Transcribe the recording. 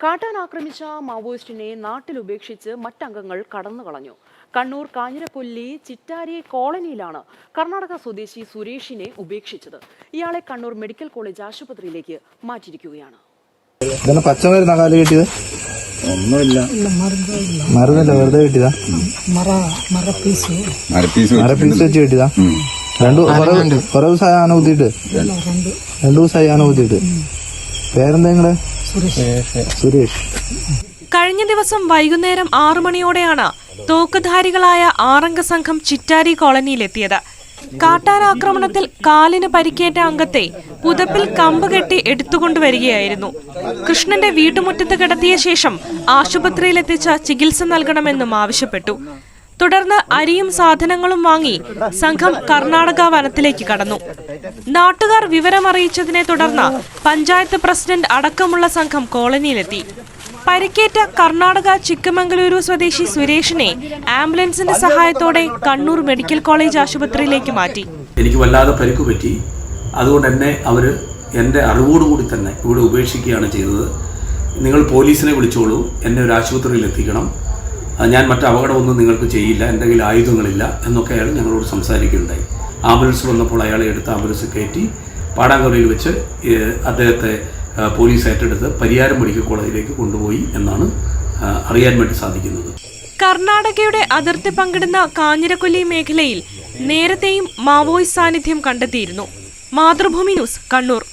കാട്ടാൻ ആക്രമിച്ച മാവോയിസ്റ്റിനെ നാട്ടിൽ ഉപേക്ഷിച്ച് മറ്റംഗങ്ങൾ കടന്നുകളഞ്ഞു. കണ്ണൂർ കാഞ്ഞിരക്കൊല്ലി ചിറ്റാരി കോളനിയിലാണ് കർണാടക സ്വദേശി സുരേഷിനെ ഉപേക്ഷിച്ചത്. ഇയാളെ കണ്ണൂർ മെഡിക്കൽ കോളേജ് ആശുപത്രിയിലേക്ക് മാറ്റിയിരിക്കുകയാണ്. പച്ചമരുന്നാ കാല് കിട്ടിയത്? ഒന്നുമില്ല, മരുന്നല്ല, വെറുതെ കിട്ടിയതാ. മരപ്പീസ് വെച്ച് കിട്ടിയതാ. കുറെ ദിവസമായി ആന ഊത്തിയിട്ട്. 2 ദിവസമായി ആന ഊത്തിയിട്ട്. പേരെന്താ നിങ്ങളെ? സുരേഷ്. കഴിഞ്ഞ ദിവസം വൈകുന്നേരം 6 മണിയോടെയാണ് തോക്കുധാരികളായ 6 അംഗ സംഘം ചിറ്റാരി കോളനിയിലെത്തിയത്. കാട്ടാനാക്രമണത്തിൽ കാലിന് പരിക്കേറ്റ അംഗത്തെ പുതപ്പിൽ കമ്പ് കെട്ടി എടുത്തുകൊണ്ടുവരികയായിരുന്നു. കൃഷ്ണന്റെ വീട്ടുമുറ്റത്ത് കിടത്തിയ ശേഷം ആശുപത്രിയിലെത്തിച്ച് ചികിത്സ നൽകണമെന്നും ആവശ്യപ്പെട്ടു. തുടർന്ന് അരിയും സാധനങ്ങളും വാങ്ങി സംഘം കർണാടക വനത്തിലേക്ക് കടന്നു. നാട്ടുകാർ വിവരമറിയിച്ചതിനെ തുടർന്ന് പഞ്ചായത്ത് പ്രസിഡന്റ് അടക്കമുള്ള സംഘം കോളനിയിലെത്തി. പരിക്കേറ്റ കർണാടക ചിക്കമംഗലൂരു സ്വദേശി സുരേഷിനെ ആംബുലൻസിന്റെ സഹായത്തോടെ കണ്ണൂർ മെഡിക്കൽ കോളേജ് ആശുപത്രിയിലേക്ക് മാറ്റി. എനിക്ക് വല്ലാതെ പരിക്ക് പറ്റി. അതുകൊണ്ട് എന്നെ അവർ എൻ്റെ അറിവോടുകൂടി തന്നെ ഇവിടെ ഉപേക്ഷിക്കുകയാണ് ചെയ്തത്. നിങ്ങൾ പോലീസിനെ വിളിച്ചോളൂ, എന്നെ ഒരു ആശുപത്രിയിൽ എത്തിക്കണം, ഞാൻ മറ്റു അപകടമൊന്നും നിങ്ങൾക്ക് ചെയ്യില്ല, എൻ്റെ കയ്യിൽ ആയുധങ്ങളില്ല എന്നൊക്കെ അയാൾ ഞങ്ങളോട് സംസാരിക്കുകയുണ്ടായി. ആംബുലൻസ് വന്നപ്പോൾ അയാളെ എടുത്ത് ആംബുലൻസ് കയറ്റി പാടാങ്കവലയിൽ വെച്ച് അദ്ദേഹത്തെ പോലീസ് ഏറ്റെടുത്ത് പരിയാരം മെഡിക്കൽ കോളേജിലേക്ക് കൊണ്ടുപോയി എന്നാണ് അറിയാൻ വേണ്ടി സാധിക്കുന്നത്. കർണാടകയുടെ അതിർത്തി പങ്കിടുന്ന കാഞ്ഞിരക്കൊല്ലി മേഖലയിൽ നേരത്തെയും മാവോയിസ്റ്റ് സാന്നിധ്യം കണ്ടെത്തിയിരുന്നു. മാതൃഭൂമി ന്യൂസ്, കണ്ണൂർ.